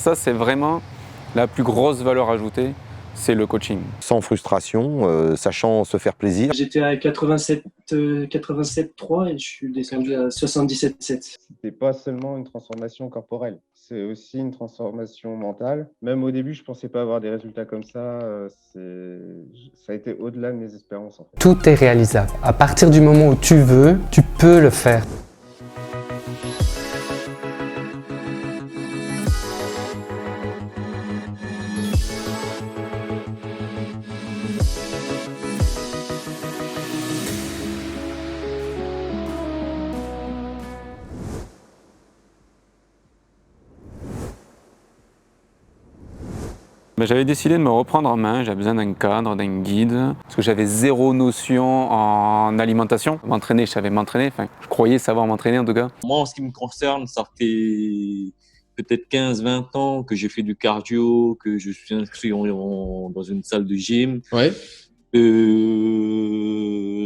Ça, c'est vraiment la plus grosse valeur ajoutée, c'est le coaching. Sans frustration, sachant se faire plaisir. J'étais à 87,3 et je suis descendu à 77,7. C'était pas seulement une transformation corporelle, c'est aussi une transformation mentale. Même au début, je pensais pas avoir des résultats comme ça. Ça a été au-delà de mes espérances, en fait. Tout est réalisable. À partir du moment où tu veux, tu peux le faire. J'avais décidé de me reprendre en main, j'avais besoin d'un cadre, d'un guide, parce que j'avais zéro notion en alimentation. M'entraîner, je savais m'entraîner, enfin, je croyais savoir m'entraîner en tout cas. Moi, en ce qui me concerne, ça fait peut-être 15-20 ans que j'ai fait du cardio, que je suis inscrit dans une salle de gym. Ouais.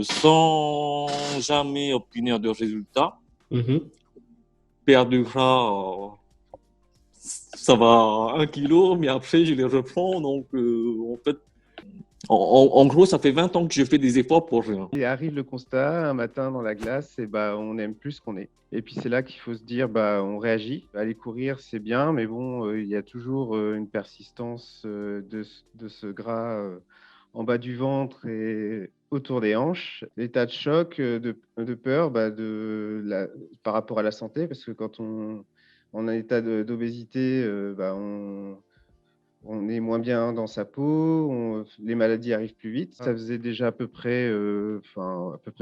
Sans jamais obtenir de résultats. Perdre du gras, ça va 1 kilo, mais après je les reprends. Donc, en fait, en gros, ça fait 20 ans que je fais des efforts pour rien. Et arrive le constat, un matin dans la glace, et on n'aime plus ce qu'on est. Et puis c'est là qu'il faut se dire, on réagit. Aller courir, c'est bien, mais bon, il y a toujours une persistance de ce gras en bas du ventre et autour des hanches. L'état de choc, de peur par rapport à la santé, parce que quand on en état d'obésité, on est moins bien dans sa peau, les maladies arrivent plus vite. Ça faisait déjà à peu près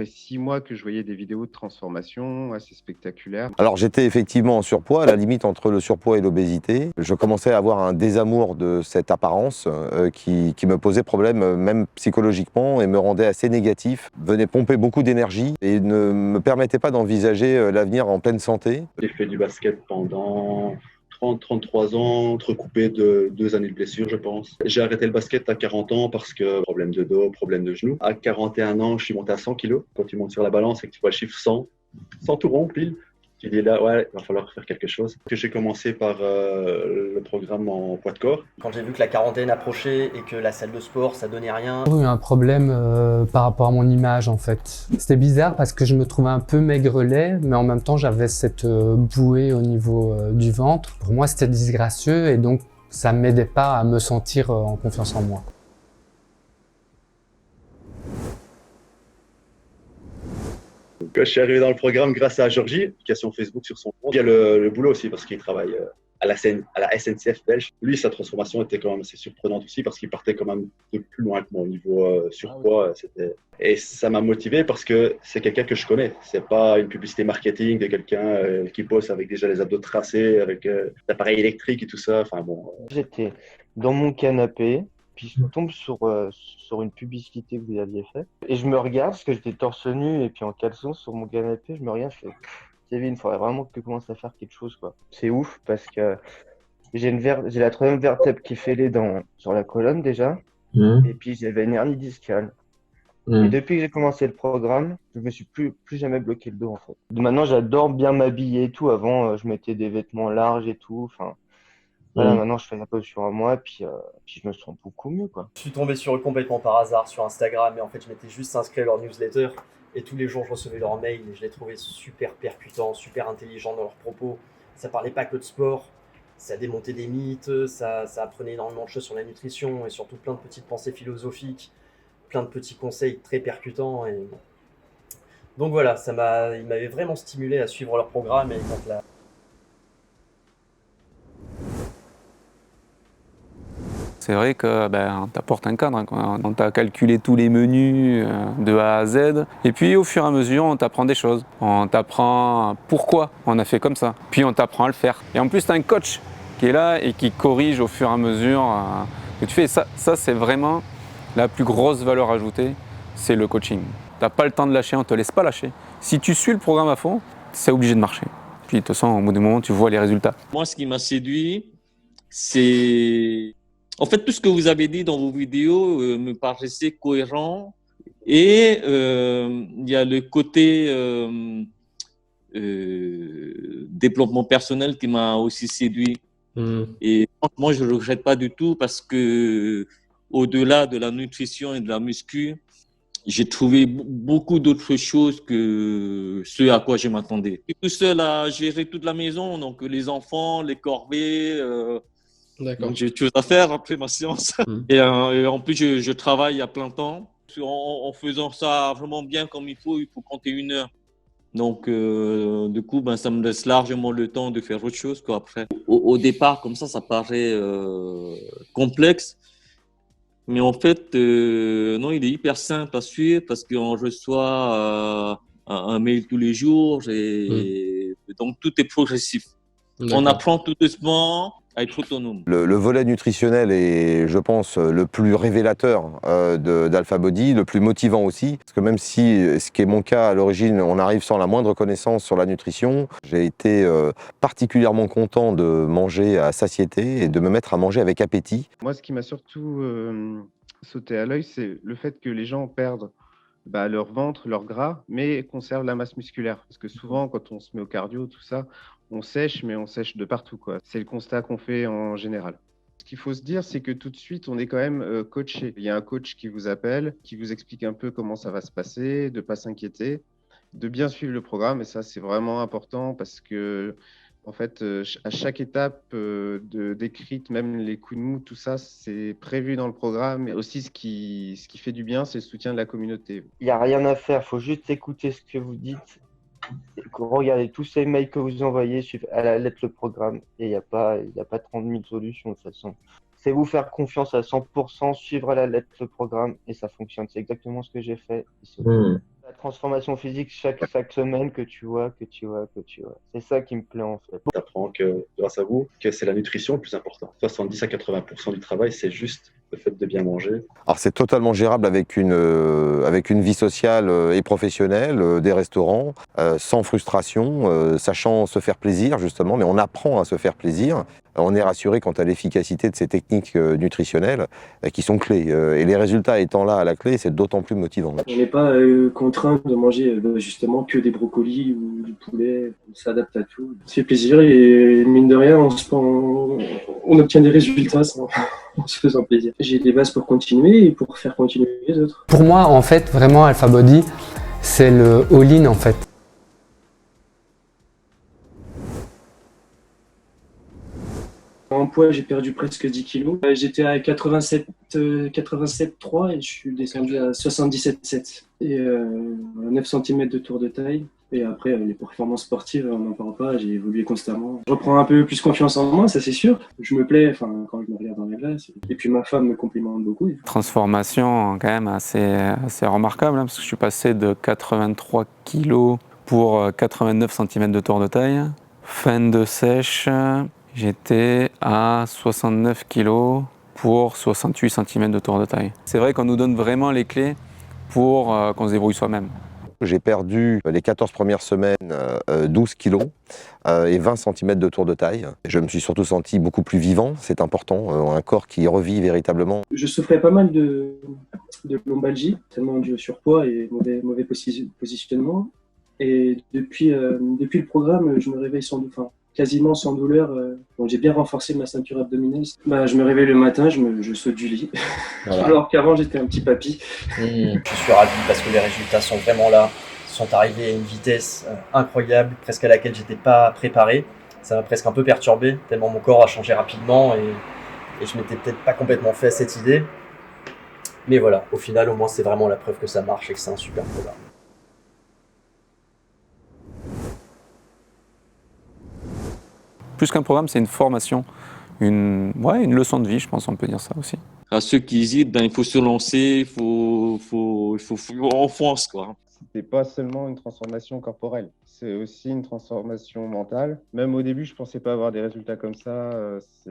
6 mois que je voyais des vidéos de transformation assez spectaculaires. Alors j'étais effectivement en surpoids, à la limite entre le surpoids et l'obésité. Je commençais à avoir un désamour de cette apparence qui me posait problème même psychologiquement et me rendait assez négatif. Venait pomper beaucoup d'énergie et ne me permettait pas d'envisager l'avenir en pleine santé. J'ai fait du basket pendant 33 ans, entrecoupé de 2 années de blessure, je pense. J'ai arrêté le basket à 40 ans parce que problème de dos, problème de genou. À 41 ans, je suis monté à 100 kilos. Quand tu montes sur la balance et que tu vois le chiffre 100 tout rond, pile, tu dis là, ouais, il va falloir faire quelque chose. J'ai commencé par le programme en poids de corps. Quand j'ai vu que la quarantaine approchait et que la salle de sport, ça donnait rien. J'ai eu un problème par rapport à mon image en fait. C'était bizarre parce que je me trouvais un peu maigrelet, mais en même temps j'avais cette bouée au niveau du ventre. Pour moi c'était disgracieux et donc ça m'aidait pas à me sentir en confiance en moi. Quand je suis arrivé dans le programme grâce à Georgie, application Facebook sur son compte. Il y a le boulot aussi parce qu'il travaille à la SNCF belge. Lui, sa transformation était quand même assez surprenante aussi parce qu'il partait quand même de plus loin que moi au niveau surpoids. Et ça m'a motivé parce que c'est quelqu'un que je connais. C'est pas une publicité marketing de quelqu'un qui bosse avec déjà les abdos tracés, avec l'appareil électrique et tout ça. Enfin bon. J'étais dans mon canapé. Puis je tombe sur une publicité que vous aviez faite. Et je me regarde, parce que j'étais torse nu et puis en caleçon sur mon canapé, je me regarde, je fais Kevin, il faudrait vraiment que tu commences à faire quelque chose, quoi. C'est ouf parce que j'ai la troisième vertèbre qui est fêlée sur la colonne déjà. Et puis j'avais une hernie discale. Et depuis que j'ai commencé le programme, je me suis plus jamais bloqué le dos en fait. Maintenant j'adore bien m'habiller et tout. Avant je mettais des vêtements larges et tout. Enfin, voilà, maintenant je fais attention à moi, puis je me sens beaucoup mieux, quoi. Je suis tombé sur eux complètement par hasard sur Instagram, et en fait je m'étais juste inscrit à leur newsletter, et tous les jours je recevais leurs mails, et je les trouvais super percutants, super intelligents dans leurs propos. Ça parlait pas que de sport, ça démontait des mythes, ça apprenait énormément de choses sur la nutrition, et surtout plein de petites pensées philosophiques, plein de petits conseils très percutants. Et donc voilà, ils m'avaient vraiment stimulé à suivre leur programme, et quand C'est vrai que on t'apporte un cadre, quoi. On t'a calculé tous les menus de A à Z. Et puis au fur et à mesure, on t'apprend des choses. On t'apprend pourquoi on a fait comme ça. Puis on t'apprend à le faire. Et en plus, tu as un coach qui est là et qui corrige au fur et à mesure que tu fais. Ça c'est vraiment la plus grosse valeur ajoutée, c'est le coaching. Tu n'as pas le temps de lâcher, on ne te laisse pas lâcher. Si tu suis le programme à fond, c'est obligé de marcher. Puis de toute façon, au bout du moment, tu vois les résultats. Moi, ce qui m'a séduit, c'est... En fait, tout ce que vous avez dit dans vos vidéos me paraissait cohérent. Et il y a le côté développement personnel qui m'a aussi séduit. Et franchement, je ne regrette pas du tout parce que au-delà de la nutrition et de la muscu, j'ai trouvé beaucoup d'autres choses que ce à quoi je m'attendais. Je suis tout seul à gérer toute la maison, donc les enfants, les corvées. Donc j'ai autre chose à faire après ma séance. Et en plus, je travaille à plein temps. En faisant ça vraiment bien comme il faut compter 1 heure. Donc, du coup, ça me laisse largement le temps de faire autre chose quoi, après. Au départ, comme ça paraît complexe. Mais en fait, non, il est hyper simple à suivre parce qu'on reçoit un mail tous les jours et donc tout est progressif. On apprend tout doucement à être autonome. Le volet nutritionnel est, je pense, le plus révélateur d'Alpha Body, le plus motivant aussi. Parce que même si, ce qui est mon cas à l'origine, on arrive sans la moindre connaissance sur la nutrition, j'ai été particulièrement content de manger à satiété et de me mettre à manger avec appétit. Moi, ce qui m'a surtout sauté à l'œil, c'est le fait que les gens perdent leur ventre, leur gras, mais conservent la masse musculaire. Parce que souvent, quand on se met au cardio, tout ça, on sèche, mais on sèche de partout, quoi. C'est le constat qu'on fait en général. Ce qu'il faut se dire, c'est que tout de suite, on est quand même coaché. Il y a un coach qui vous appelle, qui vous explique un peu comment ça va se passer, de ne pas s'inquiéter, de bien suivre le programme. Et ça, c'est vraiment important parce que, en fait, à chaque étape décrite, même les coups de mou, tout ça, c'est prévu dans le programme. Et aussi, ce qui fait du bien, c'est le soutien de la communauté. Il n'y a rien à faire, il faut juste écouter ce que vous dites. Regardez tous ces mails que vous envoyez, suivez à la lettre le programme. Et il n'y a pas 30 000 solutions de toute façon. C'est vous faire confiance à 100%, suivre à la lettre le programme et ça fonctionne. C'est exactement ce que j'ai fait. La transformation physique chaque semaine que tu vois. C'est ça qui me plaît en fait. Tu apprends que, grâce à vous, que c'est la nutrition le plus important. 70 à 80% du travail, c'est juste le fait de bien manger. Alors c'est totalement gérable avec une vie sociale et professionnelle, des restaurants, sans frustration, sachant se faire plaisir justement, mais on apprend à se faire plaisir. On est rassuré quant à l'efficacité de ces techniques nutritionnelles qui sont clés. Et les résultats étant là à la clé, c'est d'autant plus motivant. On n'est pas contraint de manger justement que des brocolis ou du poulet. On s'adapte à tout. Ça fait plaisir et mine de rien, on obtient des résultats en se faisant plaisir. J'ai des bases pour continuer et pour faire continuer les autres. Pour moi, en fait, vraiment, Alpha Body, c'est le all-in en fait. En poids, j'ai perdu presque 10 kilos. J'étais à 87,3 et je suis descendu à 77,7 et 9 cm de tour de taille. Et après, les performances sportives, on n'en parle pas, j'ai évolué constamment. Je reprends un peu plus confiance en moi, ça c'est sûr. Je me plais quand je me regarde dans la glace. Et puis ma femme me complimente beaucoup. Transformation quand même assez remarquable, parce que je suis passé de 83 kg pour 89 cm de tour de taille. Fin de sèche, j'étais à 69 kg pour 68 cm de tour de taille. C'est vrai qu'on nous donne vraiment les clés pour qu'on se débrouille soi-même. J'ai perdu les 14 premières semaines 12 kilos et 20 cm de tour de taille. Je me suis surtout senti beaucoup plus vivant, c'est important, un corps qui revit véritablement. Je souffrais pas mal de lombalgie, tellement dû au surpoids et mauvais positionnement. Et depuis le programme, je me réveille quasiment sans douleur. J'ai bien renforcé ma ceinture abdominale. Je me réveille le matin, je saute du lit. Voilà. Alors qu'avant, j'étais un petit papy. Je suis ravi parce que les résultats sont vraiment là. Ils sont arrivés à une vitesse incroyable, presque à laquelle j'étais pas préparé. Ça m'a presque un peu perturbé, tellement mon corps a changé rapidement et je m'étais peut-être pas complètement fait à cette idée. Mais voilà, au final, au moins, c'est vraiment la preuve que ça marche et que c'est un super programme. Plus qu'un programme, c'est une formation, une leçon de vie, je pense, on peut dire ça aussi. À ceux qui hésitent, il faut se lancer, il faut on fonce, quoi. C'est pas seulement une transformation corporelle, c'est aussi une transformation mentale. Même au début, je pensais pas avoir des résultats comme ça. Ça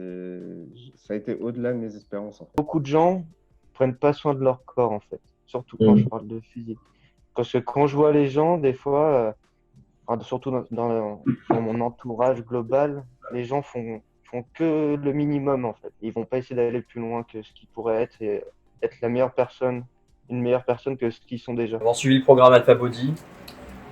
a été au-delà de mes espérances. En fait. Beaucoup de gens prennent pas soin de leur corps, en fait, surtout quand je parle de physique. Parce que quand je vois les gens, des fois, surtout dans mon entourage global, les gens font que le minimum en fait. Ils vont pas essayer d'aller plus loin que ce qu'ils pourraient être et être une meilleure personne que ce qu'ils sont déjà. Avoir suivi le programme Alpha Body,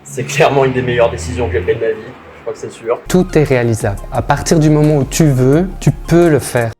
c'est clairement une des meilleures décisions que j'ai prises de ma vie. crois que c'est sûr. Tout est réalisable. À partir du moment où tu veux, tu peux le faire.